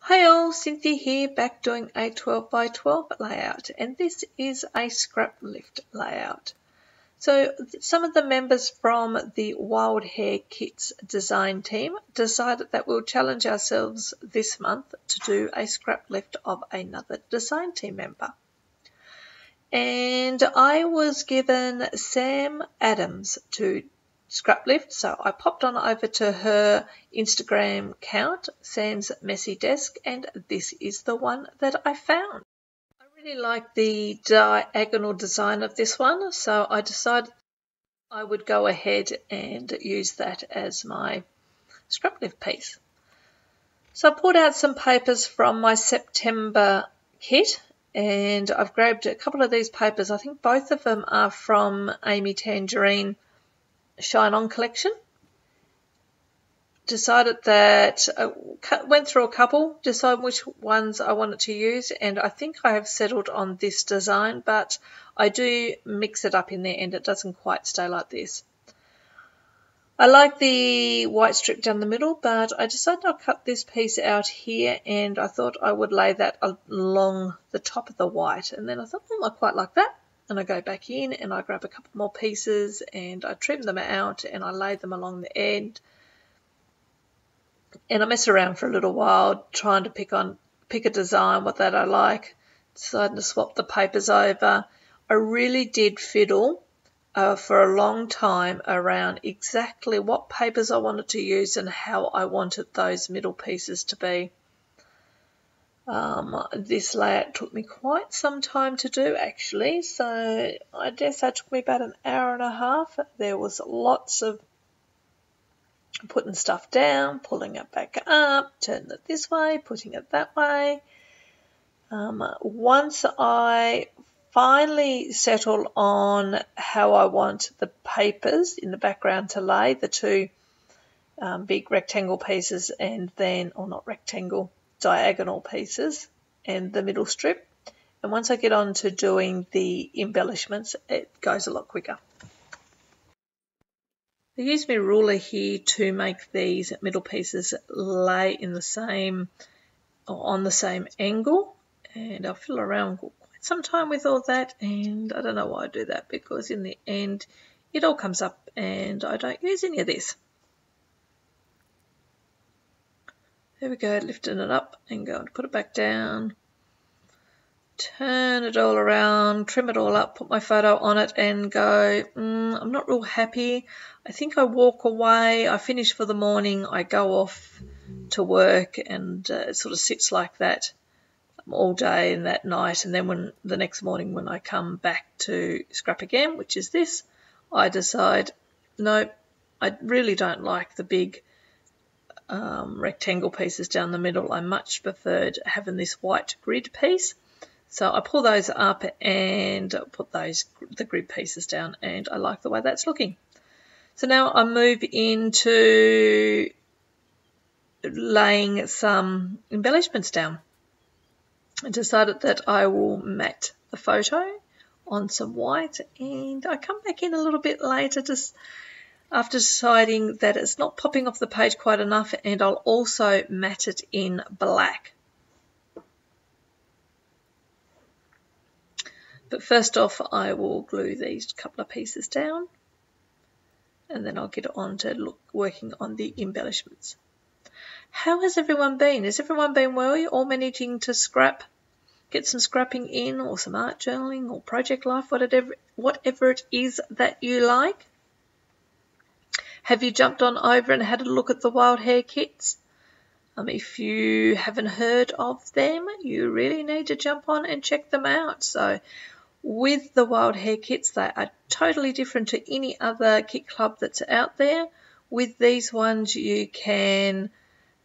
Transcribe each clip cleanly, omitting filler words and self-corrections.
Hi all, Cynthia here, back doing a 12 by 12 layout, and this is a scrap lift layout. So some of the members from the Wild Hare Kits design team decided that we'll challenge ourselves this month to do a scrap lift of another design team member. And I was given Sam Adams to scrap lift, so I popped on over to her Instagram account, Sam's Messy Desk, and this is the one that I found. I really like the diagonal design of this one, so I decided I would go ahead and use that as my scrap lift piece. So I pulled out some papers from my September kit, and I've grabbed a couple of these papers. I think both of them are from Amy Tangerine Shine On collection. Decided that went through a couple, decide which ones I wanted to use, and I think I have settled on this design, but I do mix it up in the end. It doesn't quite stay like this. I like the white strip down the middle, but I decided I'll cut this piece out here, and I thought I would lay that along the top of the white, and then I thought, I quite like that. And I go back in and I grab a couple more pieces and I trim them out and I lay them along the end. And I mess around for a little while trying to pick a design, what that I like. Decided to swap the papers over. I really did fiddle for a long time around exactly what papers I wanted to use and how I wanted those middle pieces to be. This layout took me quite some time to do actually, so I guess that took me about an hour and a half. There was lots of putting stuff down, pulling it back up, turning it this way, putting it that way. Once I finally settle on how I want the papers in the background to lay, the two big rectangle pieces and then, or not rectangle, diagonal pieces and the middle strip, and once I get on to doing the embellishments it goes a lot quicker. I use my ruler here to make these middle pieces lay in the same or on the same angle, and I'll fiddle around quite some time with all that, and I don't know why I do that because in the end it all comes up and I don't use any of this. There we go, lifting it up and go and put it back down, turn it all around, trim it all up, put my photo on it and go, I'm not real happy. I think I walk away, I finish for the morning, I go off to work, and it sort of sits like that all day and that night, and then when the next morning when I come back to scrap again, which is this, I decide, no, I really don't like the big rectangle pieces down the middle. I much preferred having this white grid piece, so I pull those up and put the grid pieces down, and I like the way that's looking. So now I move into laying some embellishments down. I decided that I will matte the photo on some white, and I come back in a little bit later just after deciding that it's not popping off the page quite enough, and I'll also matte it in black. But first off I will glue these couple of pieces down, and then I'll get on to working on the embellishments. How has everyone been? Has everyone been well? You're all managing to get some scrapping in, or some art journaling, or project life, whatever it is that you like? Have you jumped on over and had a look at the Wild Hare Kits? If you haven't heard of them, you really need to jump on and check them out. So with the Wild Hare Kits, they are totally different to any other kit club that's out there. With these ones you can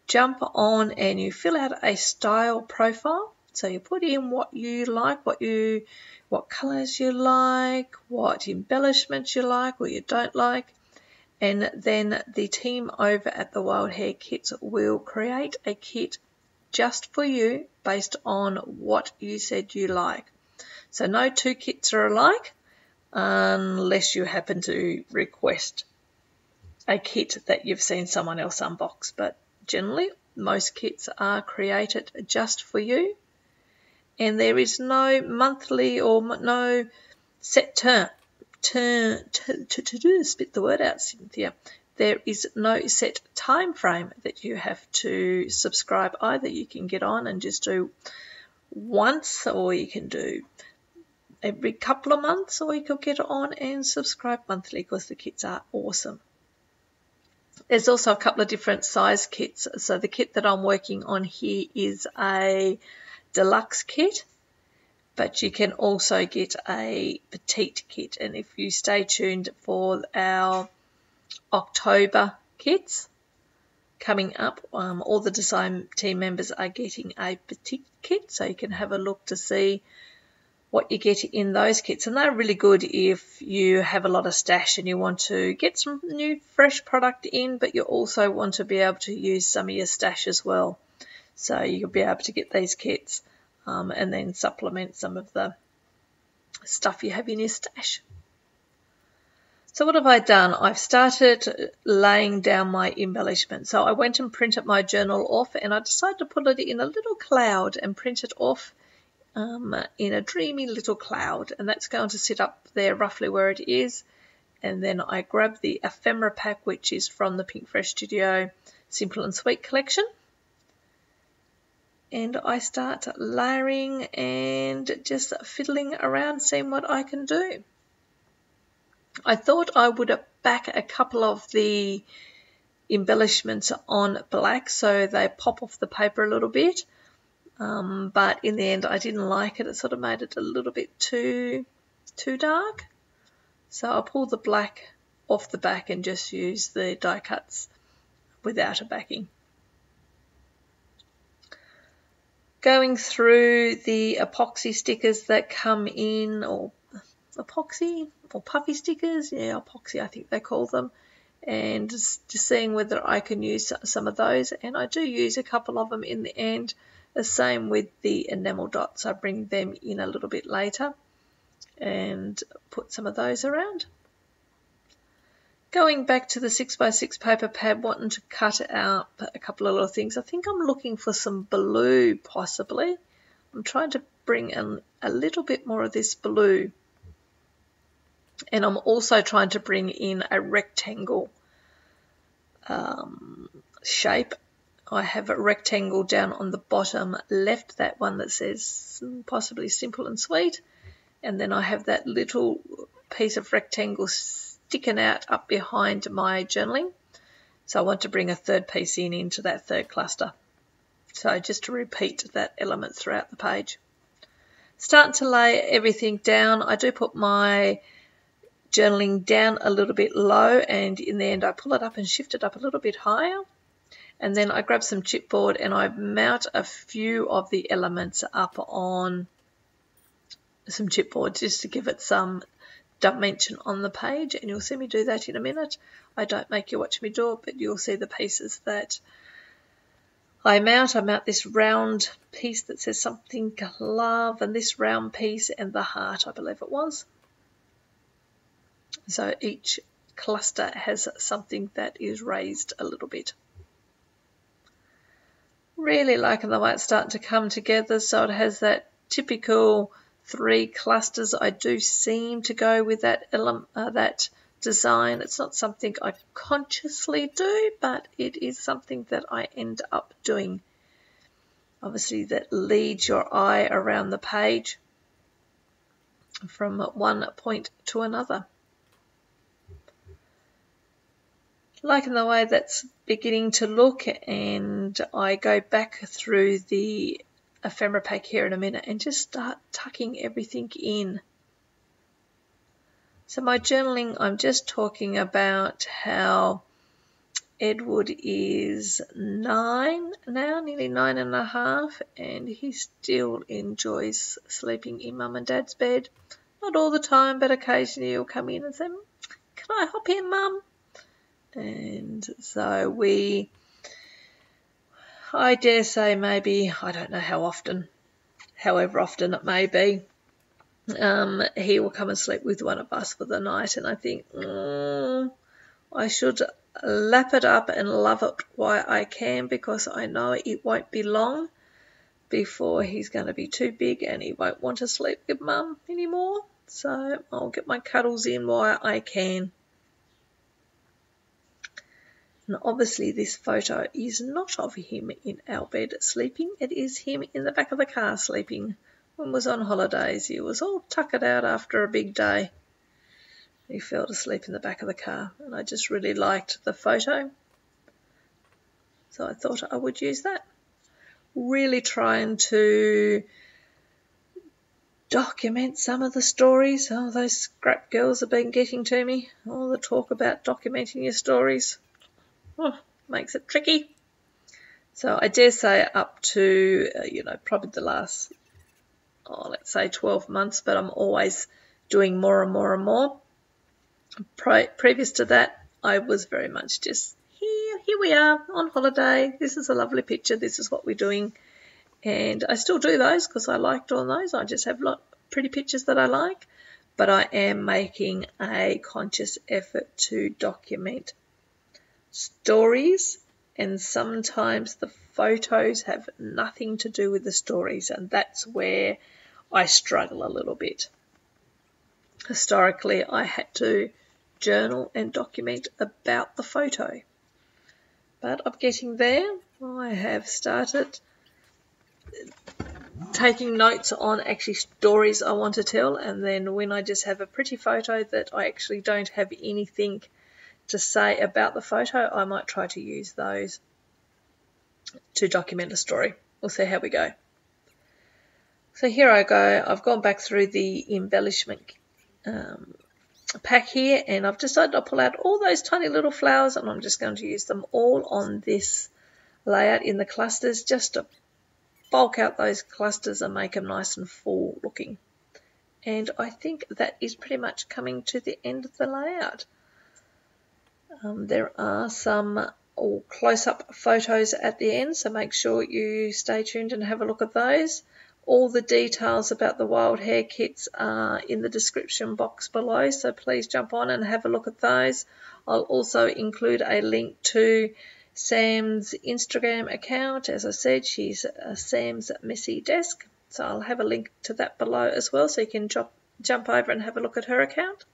jump on and you fill out a style profile. So you put in what you like, what colours you like, what embellishments you like or you don't like. And then the team over at the Wild Hare Kits will create a kit just for you based on what you said you like. So no two kits are alike unless you happen to request a kit that you've seen someone else unbox. But generally most kits are created just for you, and there is no monthly or no set spit the word out, Cynthia. There is no set time frame that you have to subscribe either. You can get on and just do once, or you can do every couple of months, or you could get on and subscribe monthly, because the kits are awesome. There's also a couple of different size kits. So the kit that I'm working on here is a deluxe kit, but you can also get a petite kit. And if you stay tuned for our October kits coming up, all the design team members are getting a petite kit, so you can have a look to see what you get in those kits. And they're really good if you have a lot of stash and you want to get some new fresh product in, but you also want to be able to use some of your stash as well. So you'll be able to get these kits and then supplement some of the stuff you have in your stash. So what have I done? I've started laying down my embellishment. So I went and printed my journal off, and I decided to put it in a little cloud and print it off in a dreamy little cloud, and that's going to sit up there roughly where it is. And then I grab the ephemera pack, which is from the Pink Fresh Studio Simple and Sweet collection, and I start layering and just fiddling around, seeing what I can do. I thought I would back a couple of the embellishments on black so they pop off the paper a little bit. But in the end I didn't like it. It sort of made it a little bit too dark. So I pulled the black off the back and just used the die cuts without a backing. Going through the epoxy stickers that come in, or epoxy or puffy stickers, yeah, epoxy I think they call them, and just seeing whether I can use some of those, and I do use a couple of them in the end. The same with the enamel dots. I bring them in a little bit later and put some of those around. Going back to the 6x6 paper pad, wanting to cut out a couple of little things. I think I'm looking for some blue possibly. I'm trying to bring in a little bit more of this blue. And I'm also trying to bring in a rectangle shape. I have a rectangle down on the bottom left, that one that says possibly Simple and Sweet, and then I have that little piece of rectangle sticking out up behind my journaling. So I want to bring a third piece into that third cluster. So just to repeat that element throughout the page. Starting to lay everything down. I do put my journaling down a little bit low, and in the end I pull it up and shift it up a little bit higher. And then I grab some chipboard and I mount a few of the elements up on some chipboard just to give it some dimension on the page. And you'll see me do that in a minute. I don't make you watch me do it, but you'll see the pieces that I mount. I mount this round piece that says something love, and this round piece and the heart, I believe it was. So each cluster has something that is raised a little bit. Really liking the way it's starting to come together. So it has that typical 3 clusters. I do seem to go with that that design. It's not something I consciously do, but it is something that I end up doing. Obviously that leads your eye around the page from one point to another. Liking the way that's beginning to look, and I go back through the ephemera pack here in a minute and just start tucking everything in. So my journaling, I'm just talking about how Edward is 9 now, nearly 9.5, and he still enjoys sleeping in Mum and Dad's bed. Not all the time, but occasionally he'll come in and say, "Can I hop in, Mum?" And so I dare say maybe, I don't know how often, however often it may be, he will come and sleep with one of us for the night, and I think, I should lap it up and love it while I can, because I know it won't be long before he's going to be too big and he won't want to sleep with Mum anymore. So I'll get my cuddles in while I can. And obviously this photo is not of him in our bed sleeping. It is him in the back of the car sleeping. When he was on holidays, he was all tuckered out after a big day. He fell asleep in the back of the car, and I just really liked the photo, so I thought I would use that. Really trying to document some of the stories. Oh, those scrap girls have been getting to me. All the talk about documenting your stories. Oh, makes it tricky. So I dare say up to, probably the last, let's say 12 months, but I'm always doing more and more and more. Previous to that, I was very much just, here we are on holiday. This is a lovely picture. This is what we're doing. And I still do those because I liked all those. I just have a lot of pretty pictures that I like. But I am making a conscious effort to document stories, and sometimes the photos have nothing to do with the stories, and that's where I struggle a little bit. Historically, I had to journal and document about the photo, but I'm getting there. I have started taking notes on actually stories I want to tell, and then when I just have a pretty photo that I actually don't have anything to say about the photo, I might try to use those to document a story. We'll see how we go. So here I go. I've gone back through the embellishment pack here, and I've decided to pull out all those tiny little flowers, and I'm just going to use them all on this layout in the clusters, just to bulk out those clusters and make them nice and full looking. And I think that is pretty much coming to the end of the layout. There are some close-up photos at the end, so make sure you stay tuned and have a look at those. All the details about the Wild Hare Kits are in the description box below, so please jump on and have a look at those. I'll also include a link to Sam's Instagram account. As I said, she's Sam's Messy Desk, so I'll have a link to that below as well, so you can jump over and have a look at her account.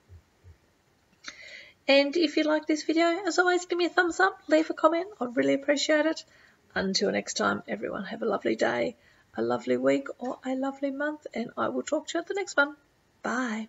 And if you like this video, as always, give me a thumbs up, leave a comment. I'd really appreciate it. Until next time, everyone, have a lovely day, a lovely week, or a lovely month, and I will talk to you at the next one. Bye.